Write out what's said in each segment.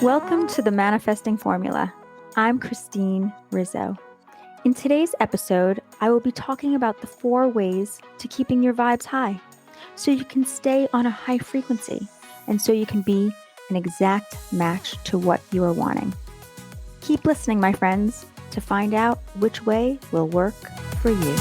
Welcome to the Manifesting Formula. I'm Christine Rizzo. In today's episode, I will be talking about the 4 ways to keeping your vibes high so you can stay on a high frequency and so you can be an exact match to what you are wanting. Keep listening, my friends, to find out which way will work for you.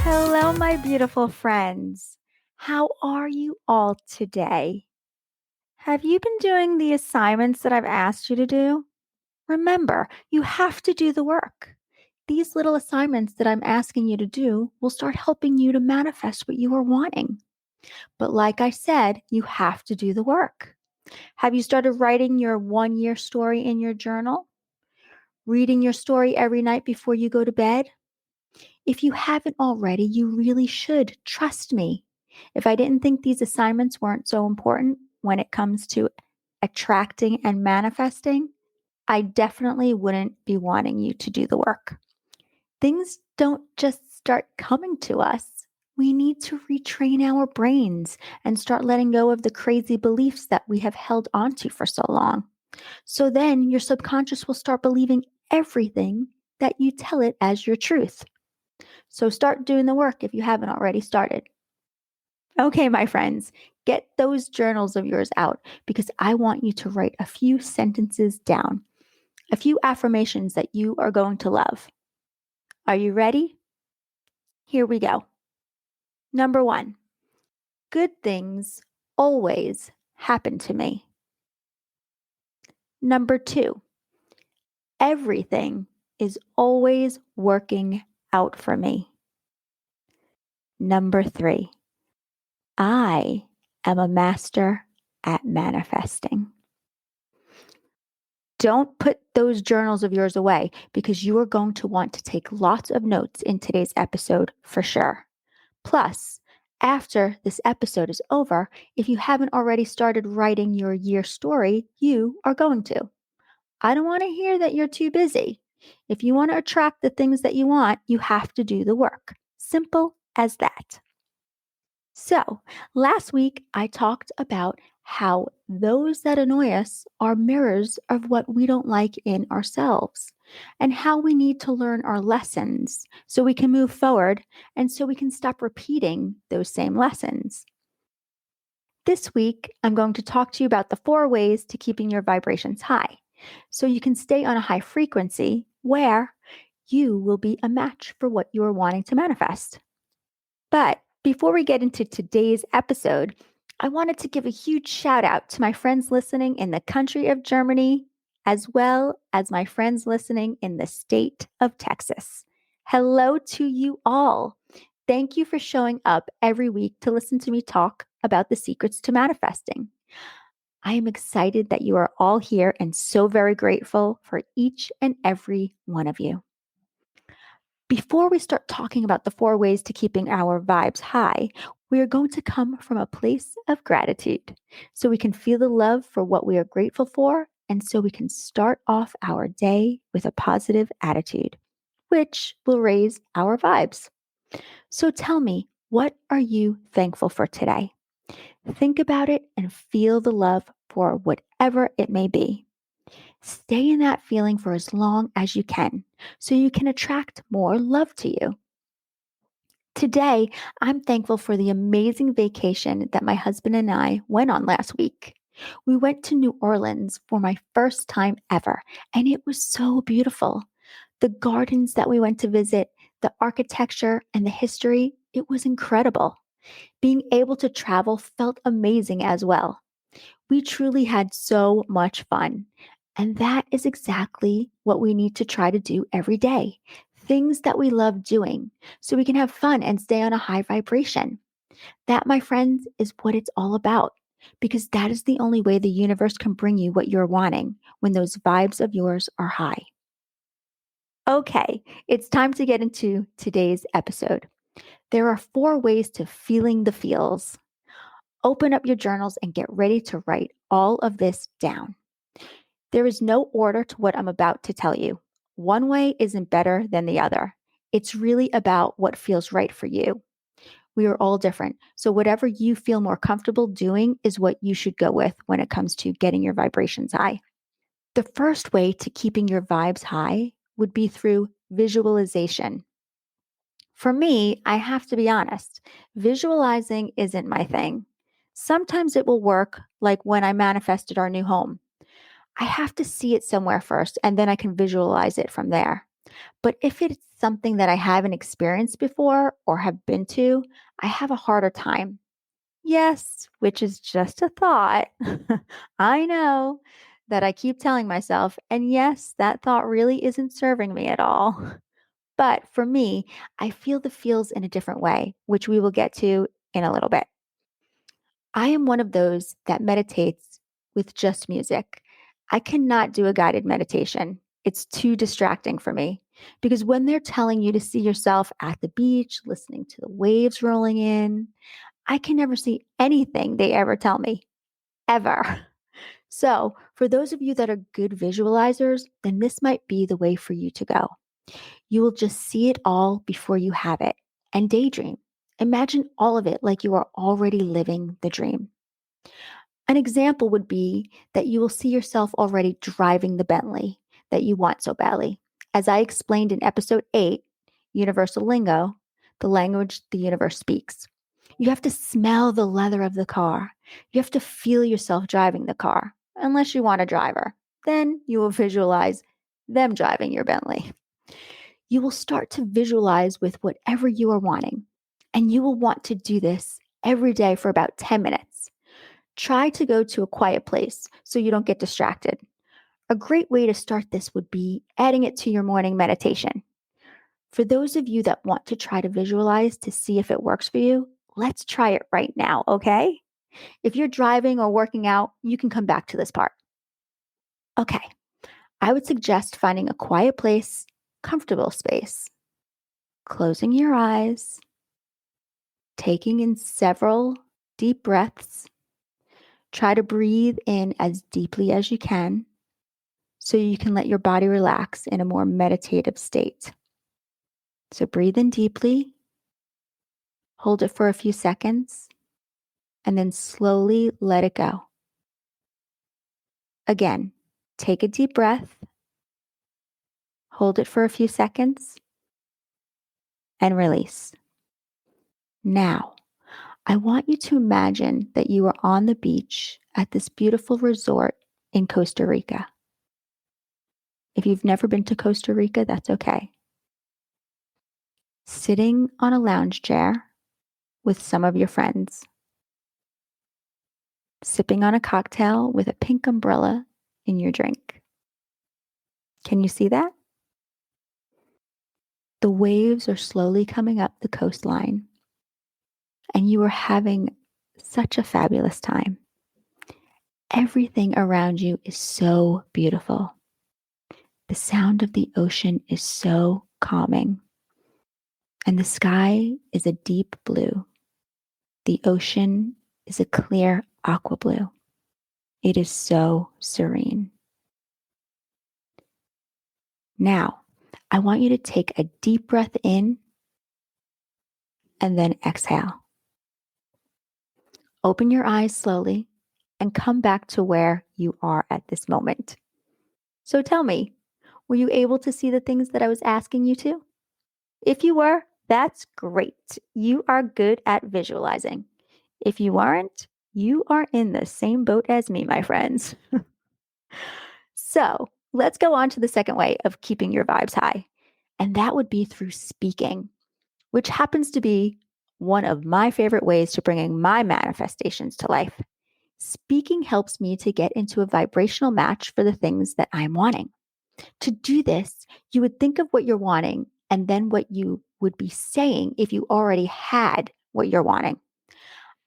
Hello, my beautiful friends. How are you all today? Have you been doing the assignments that I've asked you to do? Remember, you have to do the work. These little assignments that I'm asking you to do will start helping you to manifest what you are wanting. But like I said, you have to do the work. Have you started writing your 1-year story in your journal? Reading your story every night before you go to bed? If you haven't already, you really should. Trust me. If I didn't think these assignments weren't so important when it comes to attracting and manifesting, I definitely wouldn't be wanting you to do the work. Things don't just start coming to us. We need to retrain our brains and start letting go of the crazy beliefs that we have held onto for so long. So then your subconscious will start believing everything that you tell it as your truth. So start doing the work if you haven't already started. Okay, my friends, get those journals of yours out because I want you to write a few sentences down, a few affirmations that you are going to love. Are you ready? Here we go. Number 1, good things always happen to me. Number 2, everything is always working out for me. Number 3, I am a master at manifesting. Don't put those journals of yours away because you are going to want to take lots of notes in today's episode for sure. Plus, after this episode is over, if you haven't already started writing your year story, you are going to. I don't want to hear that you're too busy. If you want to attract the things that you want, you have to do the work. Simple as that. So, last week I talked about how those that annoy us are mirrors of what we don't like in ourselves, and how we need to learn our lessons so we can move forward and so we can stop repeating those same lessons. This week, I'm going to talk to you about the 4 ways to keeping your vibrations high so you can stay on a high frequency where you will be a match for what you are wanting to manifest. But before we get into today's episode, I wanted to give a huge shout out to my friends listening in the country of Germany, as well as my friends listening in the state of Texas. Hello to you all. Thank you for showing up every week to listen to me talk about the secrets to manifesting. I am excited that you are all here and so very grateful for each and every one of you. Before we start talking about the 4 ways to keeping our vibes high, we are going to come from a place of gratitude so we can feel the love for what we are grateful for and so we can start off our day with a positive attitude, which will raise our vibes. So tell me, what are you thankful for today? Think about it and feel the love for whatever it may be. Stay in that feeling for as long as you can so you can attract more love to you. Today, I'm thankful for the amazing vacation that my husband and I went on last week. We went to New Orleans for my first time ever, and it was so beautiful. The gardens that we went to visit, the architecture, and the history, it was incredible. Being able to travel felt amazing as well. We truly had so much fun. And that is exactly what we need to try to do every day. Things that we love doing so we can have fun and stay on a high vibration. That, my friends, is what it's all about because that is the only way the universe can bring you what you're wanting when those vibes of yours are high. Okay, it's time to get into today's episode. There are 4 ways to feeling the feels. Open up your journals and get ready to write all of this down. There is no order to what I'm about to tell you. One way isn't better than the other. It's really about what feels right for you. We are all different. So, whatever you feel more comfortable doing is what you should go with when it comes to getting your vibrations high. The first way to keeping your vibes high would be through visualization. For me, I have to be honest, visualizing isn't my thing. Sometimes it will work, like when I manifested our new home. I have to see it somewhere first, and then I can visualize it from there. But if it's something that I haven't experienced before or have been to, I have a harder time. Yes, which is just a thought. I know that I keep telling myself, and yes, that thought really isn't serving me at all. But for me, I feel the feels in a different way, which we will get to in a little bit. I am one of those that meditates with just music. I cannot do a guided meditation. It's too distracting for me because when they're telling you to see yourself at the beach, listening to the waves rolling in, I can never see anything they ever tell me, ever. So, for those of you that are good visualizers, then this might be the way for you to go. You will just see it all before you have it and daydream. Imagine all of it like you are already living the dream. An example would be that you will see yourself already driving the Bentley that you want so badly. As I explained in episode 8, Universal Lingo, the language the universe speaks. You have to smell the leather of the car. You have to feel yourself driving the car, unless you want a driver. Then you will visualize them driving your Bentley. You will start to visualize with whatever you are wanting, and you will want to do this every day for about 10 minutes. Try to go to a quiet place so you don't get distracted. A great way to start this would be adding it to your morning meditation. For those of you that want to try to visualize to see if it works for you, let's try it right now, okay? If you're driving or working out, you can come back to this part. Okay, I would suggest finding a quiet place, comfortable space, closing your eyes, taking in several deep breaths. Try to breathe in as deeply as you can so you can let your body relax in a more meditative state. So breathe in deeply, hold it for a few seconds, and then slowly let it go. Again, take a deep breath, hold it for a few seconds, and release. Now, I want you to imagine that you are on the beach at this beautiful resort in Costa Rica. If you've never been to Costa Rica, that's okay. Sitting on a lounge chair with some of your friends, sipping on a cocktail with a pink umbrella in your drink. Can you see that? The waves are slowly coming up the coastline, and you are having such a fabulous time. Everything around you is so beautiful. The sound of the ocean is so calming, and the sky is a deep blue. The ocean is a clear aqua blue. It is so serene. Now, I want you to take a deep breath in and then exhale. Open your eyes slowly and come back to where you are at this moment. So tell me, were you able to see the things that I was asking you to? If you were, that's great. You are good at visualizing. If you aren't, you are in the same boat as me, my friends. So let's go on to the second way of keeping your vibes high, and that would be through speaking, which happens to be one of my favorite ways to bringing my manifestations to life. Speaking helps me to get into a vibrational match for the things that I'm wanting. To do this, you would think of what you're wanting and then what you would be saying if you already had what you're wanting.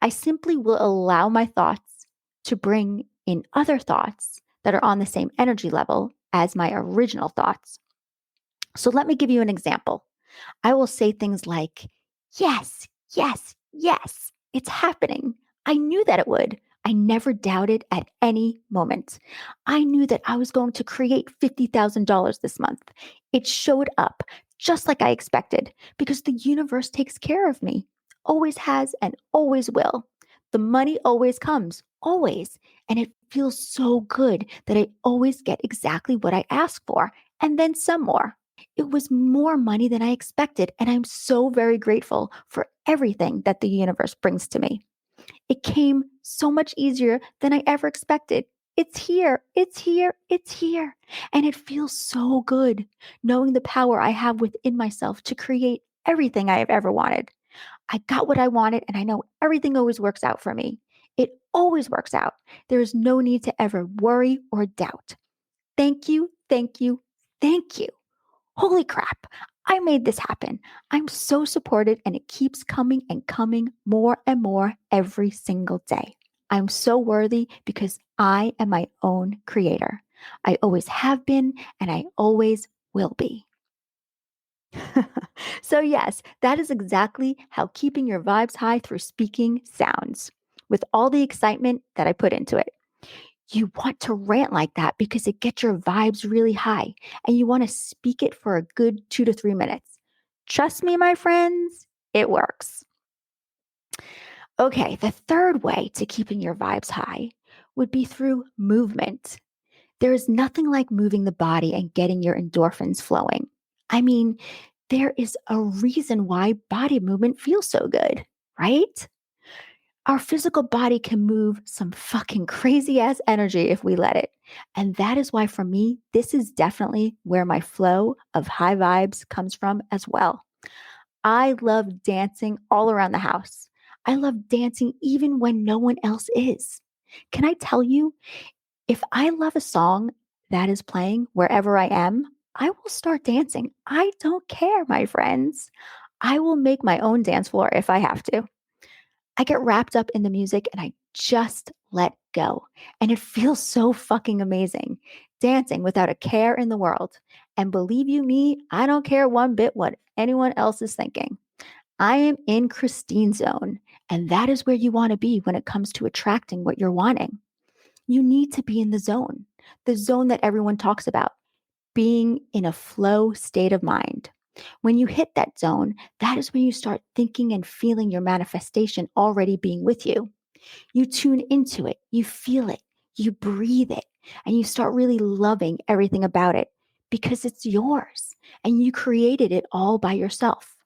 I simply will allow my thoughts to bring in other thoughts that are on the same energy level as my original thoughts. So let me give you an example. I will say things like, yes, yes, yes, it's happening. I knew that it would. I never doubted at any moment. I knew that I was going to create $50,000 this month. It showed up just like I expected because the universe takes care of me, always has and always will. The money always comes, always. And it feels so good that I always get exactly what I ask for and then some more. It was more money than I expected, and I'm so very grateful for everything that the universe brings to me. It came so much easier than I ever expected. It's here, it's here, it's here. And it feels so good knowing the power I have within myself to create everything I have ever wanted. I got what I wanted, and I know everything always works out for me. It always works out. There is no need to ever worry or doubt. Thank you, thank you, thank you. Holy crap, I made this happen. I'm so supported, and it keeps coming and coming more and more every single day. I'm so worthy because I am my own creator. I always have been, and I always will be. So, yes, that is exactly how keeping your vibes high through speaking sounds, with all the excitement that I put into it. You want to rant like that because it gets your vibes really high and you want to speak it for a good 2 to 3 minutes. Trust me, my friends, it works. Okay, the third way to keeping your vibes high would be through movement. There is nothing like moving the body and getting your endorphins flowing. I mean, there is a reason why body movement feels so good, right? Our physical body can move some fucking crazy ass energy if we let it. And that is why, for me, this is definitely where my flow of high vibes comes from as well. I love dancing all around the house. I love dancing even when no one else is. Can I tell you, if I love a song that is playing wherever I am, I will start dancing. I don't care, my friends. I will make my own dance floor if I have to. I get wrapped up in the music and I just let go. And it feels so fucking amazing dancing without a care in the world. And believe you me, I don't care one bit what anyone else is thinking. I am in Christine zone. And that is where you want to be when it comes to attracting what you're wanting. You need to be in the zone that everyone talks about, being in a flow state of mind. When you hit that zone, that is when you start thinking and feeling your manifestation already being with you. You tune into it, you feel it, you breathe it, and you start really loving everything about it because it's yours and you created it all by yourself.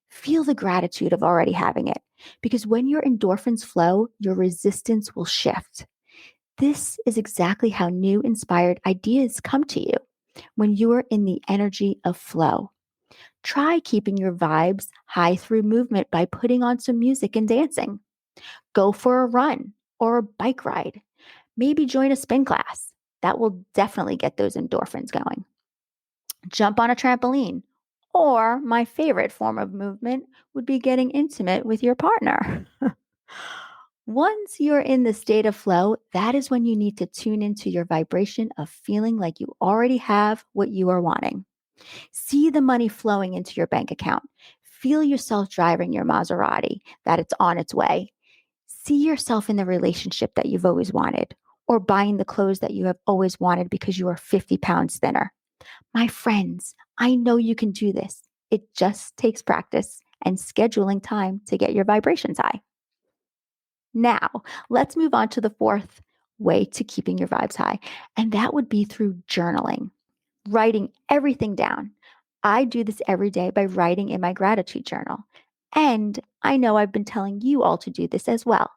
Feel the gratitude of already having it because when your endorphins flow, your resistance will shift. This is exactly how new inspired ideas come to you when you are in the energy of flow. Try keeping your vibes high through movement by putting on some music and dancing. Go for a run or a bike ride. Maybe join a spin class. That will definitely get those endorphins going. Jump on a trampoline. Or my favorite form of movement would be getting intimate with your partner. Once you're in the state of flow, that is when you need to tune into your vibration of feeling like you already have what you are wanting. See the money flowing into your bank account. Feel yourself driving your Maserati, that it's on its way. See yourself in the relationship that you've always wanted, or buying the clothes that you have always wanted because you are 50 pounds thinner. My friends, I know you can do this. It just takes practice and scheduling time to get your vibrations high. Now, let's move on to the fourth way to keeping your vibes high, and that would be through journaling, writing everything down. I do this every day by writing in my gratitude journal. And I know I've been telling you all to do this as well,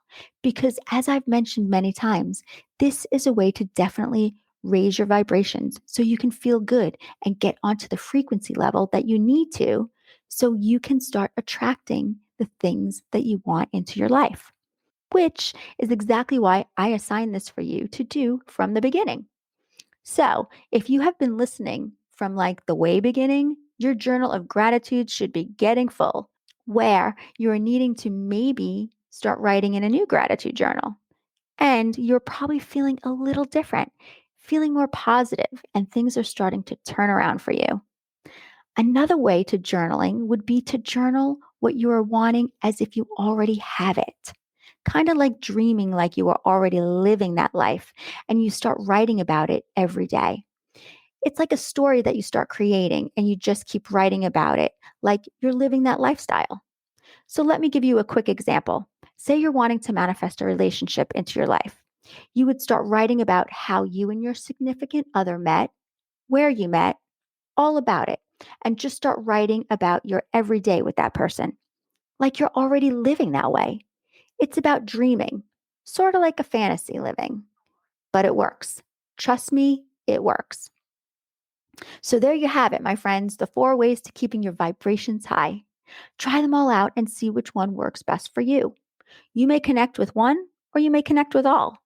because as I've mentioned many times, this is a way to definitely raise your vibrations so you can feel good and get onto the frequency level that you need to so you can start attracting the things that you want into your life, which is exactly why I assigned this for you to do from the beginning. So, if you have been listening from like the way beginning, your journal of gratitude should be getting full, where you are needing to maybe start writing in a new gratitude journal. And you're probably feeling a little different, feeling more positive, and things are starting to turn around for you. Another way to journaling would be to journal what you are wanting as if you already have it. kind of like dreaming like you are already living that life, and you start writing about it every day. It's like a story that you start creating and you just keep writing about it like you're living that lifestyle. So let me give you a quick example. Say you're wanting to manifest a relationship into your life. You would start writing about how you and your significant other met, where you met, all about it, and just start writing about your everyday with that person, like you're already living that way. It's about dreaming, sort of like a fantasy living, but it works. Trust me, it works. So there you have it, my friends, the 4 ways to keeping your vibrations high. Try them all out and see which one works best for you. You may connect with one or you may connect with all.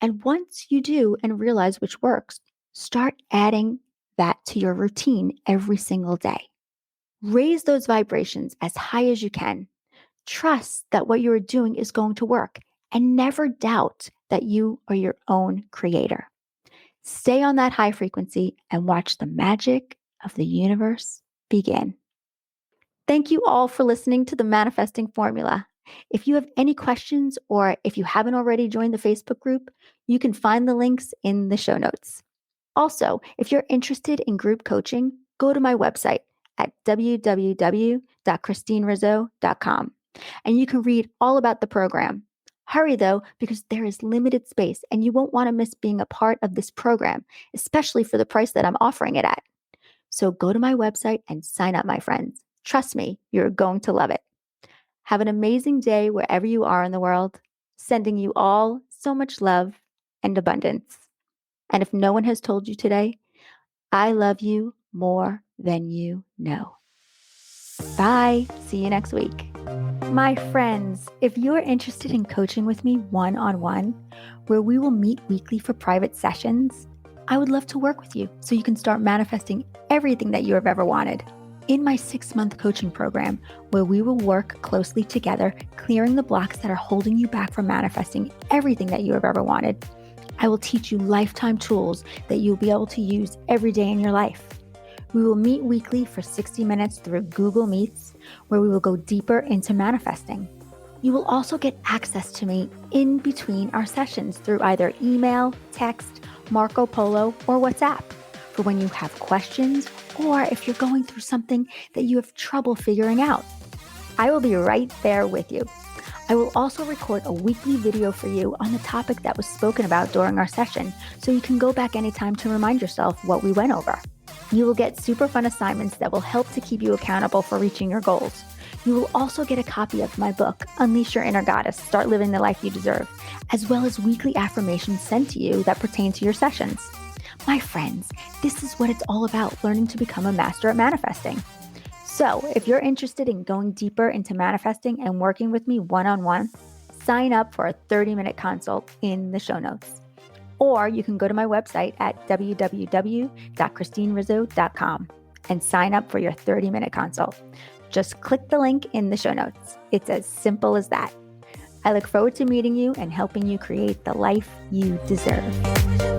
And once you do and realize which works, start adding that to your routine every single day. Raise those vibrations as high as you can. Trust that what you are doing is going to work and never doubt that you are your own creator. Stay on that high frequency and watch the magic of the universe begin. Thank you all for listening to the Manifesting Formula. If you have any questions or if you haven't already joined the Facebook group, you can find the links in the show notes. Also, if you're interested in group coaching, go to my website at www.christinerizzo.com and you can read all about the program. Hurry though, because there is limited space and you won't want to miss being a part of this program, especially for the price that I'm offering it at. So go to my website and sign up, my friends. Trust me, you're going to love it. Have an amazing day wherever you are in the world. Sending you all so much love and abundance. And if no one has told you today, I love you more than you know. Bye. See you next week. My friends, if you are interested in coaching with me one-on-one, where we will meet weekly for private sessions, I would love to work with you so you can start manifesting everything that you have ever wanted. In my 6-month coaching program, where we will work closely together, clearing the blocks that are holding you back from manifesting everything that you have ever wanted, I will teach you lifetime tools that you'll be able to use every day in your life. We will meet weekly for 60 minutes through Google Meets, where we will go deeper into manifesting. You will also get access to me in between our sessions through either email, text, Marco Polo, or WhatsApp for when you have questions or if you're going through something that you have trouble figuring out. I will be right there with you. I will also record a weekly video for you on the topic that was spoken about during our session, so you can go back anytime to remind yourself what we went over. You will get super fun assignments that will help to keep you accountable for reaching your goals. You will also get a copy of my book, Unleash Your Inner Goddess, Start Living the Life You Deserve, as well as weekly affirmations sent to you that pertain to your sessions. My friends, this is what it's all about, learning to become a master at manifesting. So if you're interested in going deeper into manifesting and working with me one-on-one, sign up for a 30-minute consult in the show notes. Or you can go to my website at www.christinerizzo.com and sign up for your 30-minute consult. Just click the link in the show notes. It's as simple as that. I look forward to meeting you and helping you create the life you deserve.